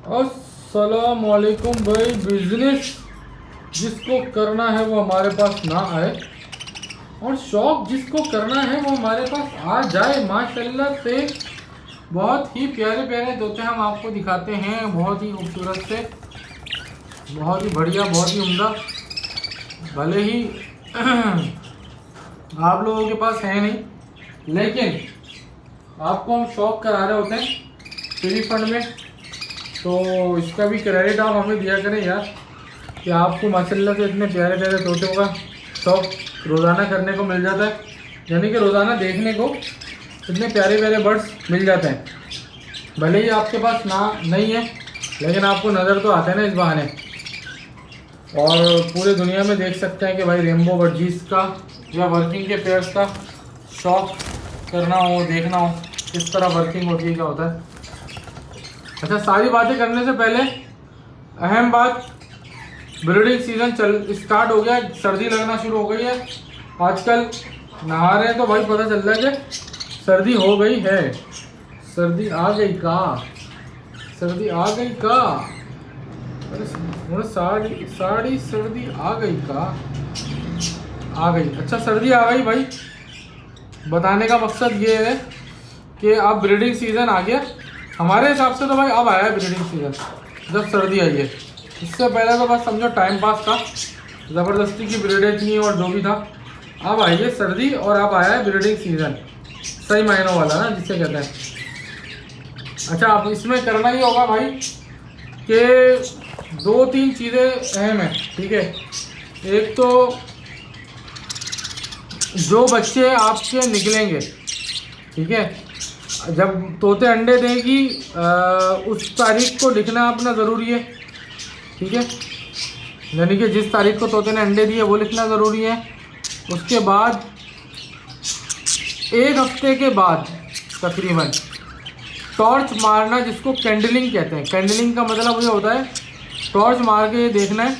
अस्सलाम वालेकुम भाई। बिजनेस जिसको करना है वो हमारे पास ना आए, और शौक जिसको करना है वो हमारे पास आ जाए। माशाल्लाह से बहुत ही प्यारे प्यारे तोते हम आपको दिखाते हैं, बहुत ही खूबसूरत से, बहुत ही बढ़िया, बहुत ही उम्दा। भले ही आप लोगों के पास है नहीं, लेकिन आपको हम शौक करा रहे होते हैं फ्री फंड में, तो इसका भी क्रेडिट आप हमें दिया करें यार, कि आपको माशाल्लाह से इतने प्यारे प्यारे तोतों का शौक रोज़ाना करने को मिल जाता है। यानी कि रोज़ाना देखने को इतने प्यारे प्यारे बर्ड्स मिल जाते हैं। भले ही आपके पास ना नहीं है, लेकिन आपको नज़र तो आते हैं ना इस बहाने, और पूरे दुनिया में देख सकते हैं कि भाई रेनबो बर्डजीज का या वर्किंग के पेयर्स का शौक करना हो, देखना हो किस तरह वर्किंग होती है, क्या होता है। अच्छा, सारी बातें करने से पहले अहम बात, ब्रीडिंग सीजन स्टार्ट हो गया, सर्दी लगना शुरू हो गई है। आजकल नहा रहे हैं तो भाई पता चल रहा है कि सर्दी हो गई है। सर्दी आ गई का, सर्दी आ गई का, अरे साड़ी सर्दी आ गई का, आ गई। अच्छा, सर्दी आ गई भाई। बताने का मकसद ये है कि अब ब्रीडिंग सीजन आ गया। हमारे हिसाब से तो भाई अब आया है ब्रीडिंग सीजन, जब सर्दी आई है। इससे पहले तो बस समझो टाइम पास था, ज़बरदस्ती की ब्रीडें थी और जो भी था। अब आई है सर्दी और अब आया है ब्रीडिंग सीजन, सही मायनों वाला ना जिसे कहते हैं। अच्छा, अब इसमें करना ही होगा भाई कि दो तीन चीज़ें अहम हैं, ठीक है। एक तो जो बच्चे आपके निकलेंगे, ठीक है, जब तोते अंडे देगी उस तारीख को लिखना अपना ज़रूरी है, ठीक है। यानी कि जिस तारीख को तोते ने अंडे दिए वो लिखना ज़रूरी है। उसके बाद एक हफ्ते के बाद तकरीबन टॉर्च मारना, जिसको कैंडलिंग कहते हैं। कैंडलिंग का मतलब ये होता है टॉर्च मार के ये देखना है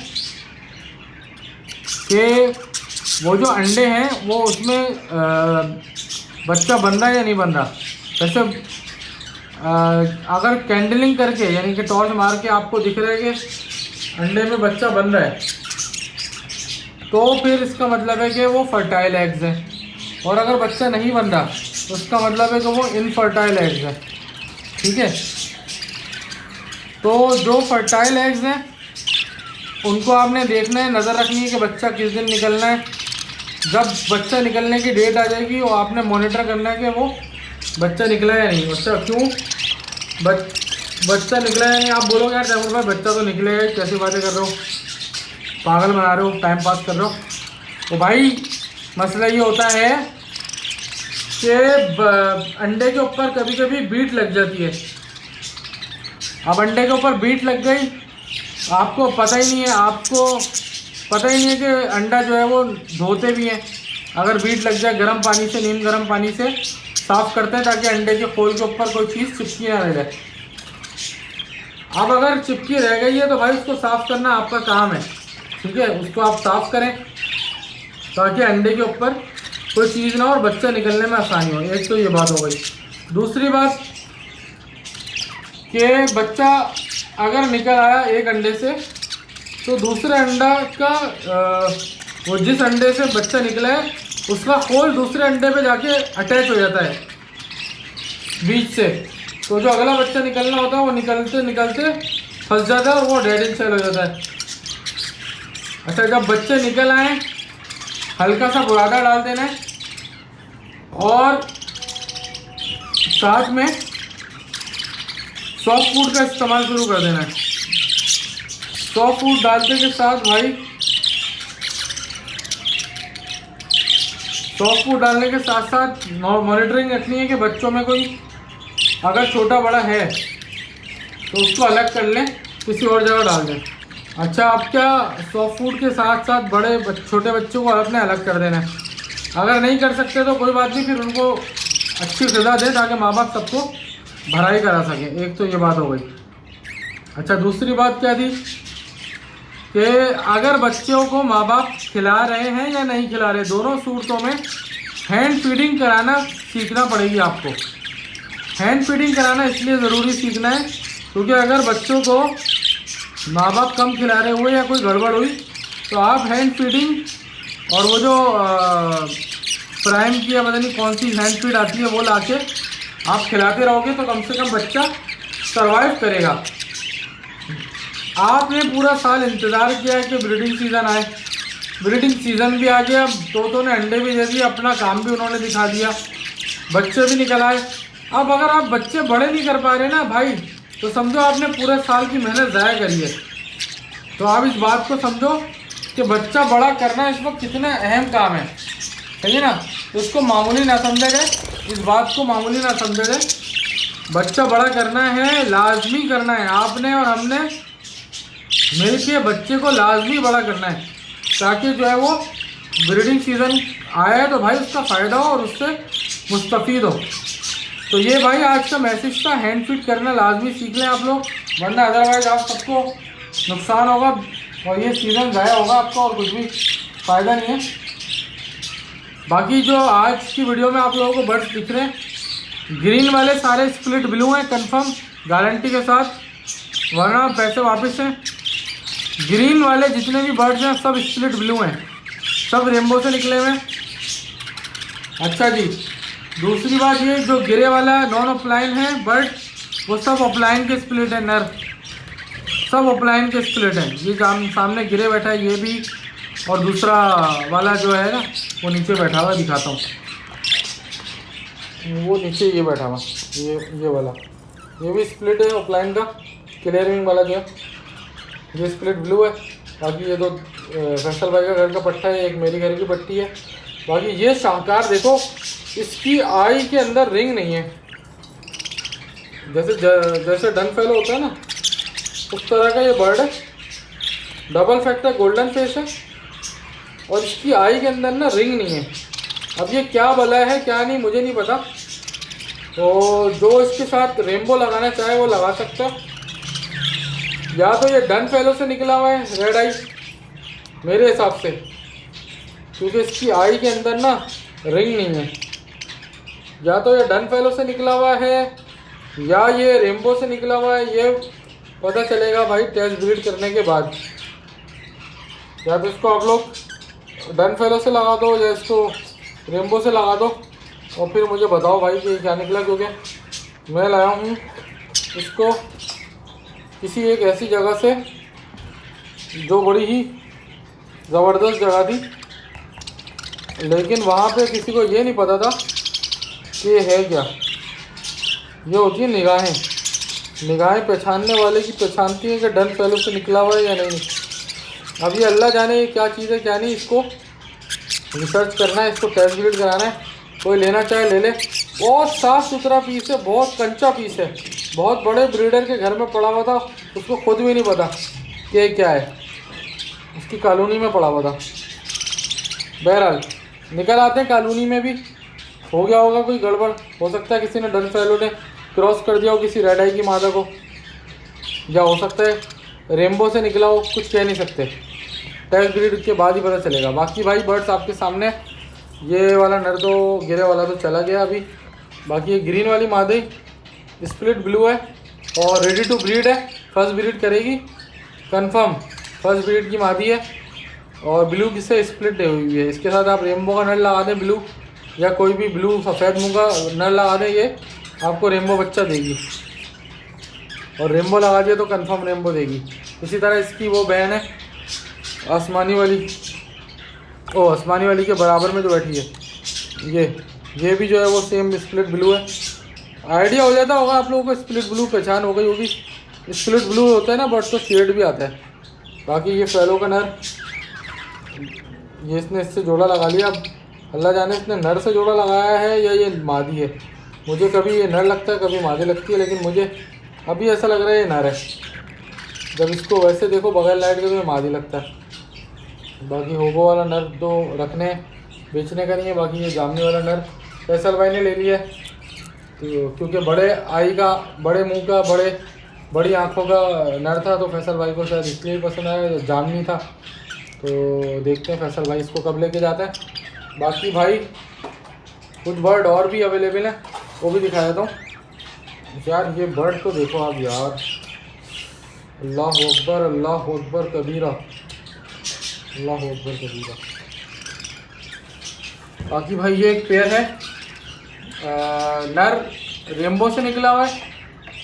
कि वो जो अंडे हैं वो उसमें बच्चा बन रहा है या नहीं बन रहा। वैसे अगर कैंडलिंग करके यानी कि टॉर्च मार के आपको दिख रहा है कि अंडे में बच्चा बन रहा है, तो फिर इसका मतलब है कि वो फर्टाइल एग्स हैं। और अगर बच्चा नहीं बन रहा तो इसका मतलब है कि वो इनफर्टाइल एग्स हैं, ठीक है। तो जो फर्टाइल एग्स हैं उनको आपने देखना है, नज़र रखनी है कि बच्चा किस दिन निकलना है। जब बच्चा निकलने की डेट आ जाएगी वो आपने मॉनिटर करना है कि वो बच्चा निकला है या नहीं। बच्चा क्यों बच्चा निकला है या नहीं। आप बोलोगे यार तैमूर भाई बच्चा तो निकलेगा, कैसी बातें कर रहे हो, पागल बना रहे हो, टाइम पास कर रहे हो। तो भाई मसला ये होता है कि अंडे के ऊपर कभी कभी बीट लग जाती है। अब अंडे के ऊपर बीट लग गई, आपको पता ही नहीं है, आपको पता ही नहीं है कि अंडा जो है वो धोते भी हैं। अगर बीट लग जाए, गर्म पानी से, नीम गर्म पानी से साफ़ करते हैं ताकि अंडे के खोल के ऊपर कोई चीज़ चिपकी ना रह जाए। अब अगर चिपकी रह गई है तो भाई उसको साफ़ करना आपका काम है, ठीक है। उसको आप साफ़ करें ताकि अंडे के ऊपर कोई चीज़ ना हो और बच्चा निकलने में आसानी हो। एक तो ये बात हो गई। दूसरी बात कि बच्चा अगर निकल आया एक अंडे से, तो दूसरे अंडा का वो जिस अंडे से बच्चा निकला है उसका खोल दूसरे अंडे पे जाके अटैच हो जाता है बीच से। तो जो अगला बच्चा निकलना होता है वो निकलते निकलते फंस जाता है और वो डेड इन सेल हो जाता है। अच्छा, जब बच्चे निकल आए हल्का सा बुरादा डाल देना है और साथ में सॉफ्ट फूड का इस्तेमाल शुरू कर देना है। सॉफ्ट फूड डालते के साथ भाई, सॉफ्ट फूड डालने के साथ साथ मॉनिटरिंग रखनी है कि बच्चों में कोई अगर छोटा बड़ा है तो उसको अलग कर लें, किसी और जगह डाल दें। अच्छा, आप क्या सॉफ्ट फूड के साथ साथ छोटे बच्चों को अपने अलग कर देना है। अगर नहीं कर सकते तो कोई बात नहीं, फिर उनको अच्छी ग़िज़ा दें ताकि माँ बाप सबको भराई करा सकें। एक तो ये बात हो गई। अच्छा, दूसरी बात क्या थी कि अगर बच्चों को माँ बाप खिला रहे हैं या नहीं खिला रहे, दोनों सूरतों में हैंड फीडिंग कराना सीखना पड़ेगी आपको। हैंड फीडिंग कराना इसलिए ज़रूरी सीखना है क्योंकि अगर बच्चों को माँ बाप कम खिला रहे हुए या कोई गड़बड़ हुई तो आप हैंड फीडिंग और वो जो प्राइम की या पता नहीं कौन सी हैंड फीड आती है वो लाके आप खिलाते रहोगे तो कम से कम बच्चा सरवाइव करेगा। आपने पूरा साल इंतज़ार किया कि ब्रीडिंग सीज़न आए, ब्रीडिंग सीज़न भी आ गया, तोतों ने अंडे भी दे दिए, अपना काम भी उन्होंने दिखा दिया, बच्चे भी निकल आए। अब अगर आप बच्चे बड़े नहीं कर पा रहे ना भाई, तो समझो आपने पूरे साल की मेहनत ज़ाया करी है। तो आप इस बात को समझो कि बच्चा बड़ा करना इस वक्त कितना अहम काम है, सही है ना। तो इसको मामूली ना समझा जाए, इस बात को मामूली ना समझा जाए। बच्चा बड़ा करना है, लाजमी करना है, आपने और हमने मिलके बच्चे को लाजमी बड़ा करना है, ताकि जो है वो ब्रीडिंग सीज़न आया है तो भाई उसका फ़ायदा हो और उससे मुस्तफ़ीद हो। तो ये भाई आज का मैसेज था, हैंड फीड करना लाजमी सीख लें आप लोग, वरना अदरवाइज़ आप सबको नुकसान होगा और ये सीज़न ज़ाया होगा आपका और कुछ भी फ़ायदा नहीं है। बाकी जो आज की वीडियो में आप लोगों को बर्ड्स दिख रहे हैं, ग्रीन वाले सारे स्प्लिट ब्लू हैं कंफर्म गारंटी के साथ, वरना पैसे वापस हैं। ग्रीन वाले जितने भी बर्ड्स हैं सब स्प्लिट ब्लू हैं, सब रेनबो से निकले हुए हैं। अच्छा जी, दूसरी बात ये जो गिरे वाला नॉन ऑफलाइन है बर्ड, वो सब ऑफलाइन के स्प्लिट है, नर सब ऑफलाइन के स्प्लिट है। ये सामने गिरे बैठा है ये भी, और दूसरा वाला जो है ना वो नीचे बैठा हुआ, दिखाता हूँ, वो नीचे ये बैठा हुआ, ये वाला, ये भी स्प्लिट है ऑफलाइन का, क्लियर विंग वाला जो है ये स्प्लिट ब्लू है। बाकी ये दो फैसल भाई का घर का पट्टा है, एक मेरी घर की पट्टी है। बाकी ये शाहकार देखो, इसकी आई के अंदर रिंग नहीं है, जैसे डन फेलो होता है ना उस तरह का ये बर्ड है, डबल फैक्टर गोल्डन फेस है और इसकी आई के अंदर ना रिंग नहीं है। अब ये क्या भला है क्या नहीं मुझे नहीं पता, तो जो इसके साथ रेनबो लगाना चाहे वो लगा सकता है, या तो ये डन फेलो से निकला हुआ है रेड आई मेरे हिसाब से, क्योंकि इसकी आई के अंदर ना रिंग नहीं है। या तो ये डन फेलो से निकला हुआ है या ये रेनबो से निकला हुआ है, ये पता चलेगा भाई टेस्ट ब्रीड करने के बाद। या तो इसको आप लोग डन फेलो से लगा दो या इसको रेनबो से लगा दो और फिर मुझे बताओ भाई कि क्या निकला, क्योंकि मैं लाया हूँ इसको किसी एक ऐसी जगह से जो बड़ी ही ज़बरदस्त जगह थी, लेकिन वहाँ पे किसी को ये नहीं पता था कि ये है क्या। ये होती है निगाहें, निगाहें पहचानने वाले की पहचानती है कि डन फेलो से निकला हुआ है या नहीं। अब ये अल्लाह जाने ये क्या चीज़ है क्या नहीं, इसको रिसर्च करना है, इसको टेस्ट ब्रीड कराना है। कोई लेना चाहे ले ले, बहुत साफ़ सुथरा पीस है, बहुत कंचा पीस है, बहुत बड़े ब्रीडर के घर में पड़ा हुआ था, उसको खुद भी नहीं पता कि क्या है, उसकी कॉलोनी में पड़ा हुआ था। बहरहाल निकल आते हैं, कॉलोनी में भी हो गया होगा कोई गड़बड़, हो सकता है किसी ने डन फेलो ने क्रॉस कर दिया हो किसी रेड आई की मादा को, या हो सकता है रेनबो से निकला हो, कुछ कह नहीं सकते, टेस्ट ब्रीड के बाद ही पता चलेगा। बाकी भाई बर्ड्स आपके सामने, ये वाला नर तो गिरे वाला तो चला गया अभी, बाकी ये ग्रीन वाली मादी स्प्लिट ब्लू है और रेडी टू ब्रीड है, फर्स्ट ब्रीड करेगी कंफर्म, फर्स्ट ब्रीड की मादी है और ब्लू किससे स्प्लिट हुई है। इसके साथ आप रेनबो का नर लगा दें ब्लू, या कोई भी ब्लू सफ़ेद मुँह का नर लगा दें, ये आपको रेनबो बच्चा देगी, और रेनबो लगा दिया तो कंफर्म रेनबो देगी। इसी तरह इसकी वो बहन है आसमानी वाली, ओ आसमानी वाली के बराबर में जो बैठी है ये भी जो है वो सेम स्प्लिट ब्लू है। आइडिया हो जाता होगा आप लोगों को, स्प्लिट ब्लू पहचान हो गई होगी। स्प्लिट ब्लू होता है ना बट तो शेड भी आता है। बाकी ये फेलो का नर, ये इसने इससे जोड़ा लगा लिया, अब अल्लाह जाने इसने नर से जोड़ा लगाया है या ये मादी है। मुझे कभी ये नर लगता है कभी मादी लगती है, लेकिन मुझे अभी ऐसा लग रहा है ये नर है, जब इसको वैसे देखो बगैर लाइट के तो ये मादी लगता है। बाकी होगो वाला नर तो रखने बेचने का नहीं है। बाकी ये जामनी वाला नर फैसल भाई ने ले लिया है, तो क्योंकि बड़े आई का, बड़े मुंह का, बड़ी आंखों का नर था, तो फैसल भाई को शायद इसलिए पसंद आया, जामनी था। तो देखते हैं फैसल भाई इसको कब लेके जाता है। बाकी भाई कुछ बर्ड और भी अवेलेबल हैं, वो भी दिखा देता हूँ। यार ये बर्ड तो देखो आप यार, अल्लाह अकबर कबीरा, अल्लाह अकबर कबीरा। बाकी भाई ये एक पेयर है, नर रेम्बो से निकला हुआ है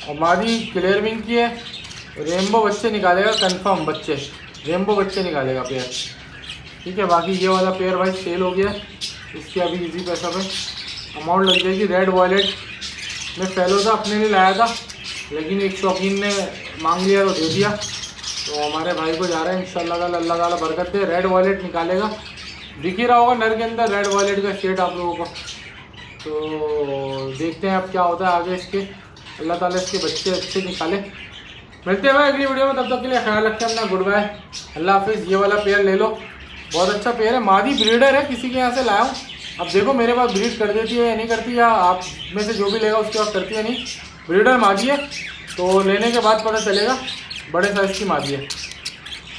और मादी क्लियर विंग की है। रेम्बो बच्चे निकालेगा कंफर्म, बच्चे रेम्बो बच्चे निकालेगा पेयर, ठीक है। बाकी ये वाला पेयर भाई सेल हो गया, इसकी अभी इजी पैसा पे अमाउंट लग जाएगी। रेड वॉलेट में फेलो था, अपने लिए लाया था लेकिन एक शौकीन ने मांग लिया तो दे दिया, तो हमारे भाई को जा रहा है इंशाल्लाह ताला, अल्लाह ताला बरकत दे। रेड वॉलेट निकालेगा, दिख ही रहा होगा नर के अंदर रेड वॉलेट का शेड आप लोगों को। तो देखते हैं अब क्या होता है आगे इसके, अल्लाह ताला इसके बच्चे अच्छे निकाले। मिलते हैं भाई अगली वीडियो में, तब तक के लिए ख्याल रखें अपना, गुड बाय, अल्लाह हाफिज़। ये वाला पेयर ले लो, बहुत अच्छा पेयर है, मादी ब्रीडर है, किसी के यहाँ से लाया हूँ। अब देखो मेरे पास ब्रीड कर देती है या नहीं करती, या आप में से जो भी लेगा उसके पास करती है नहीं। ब्रीडर मादी है, तो लेने के बाद पता चलेगा, बड़े साइज़ की मादी है।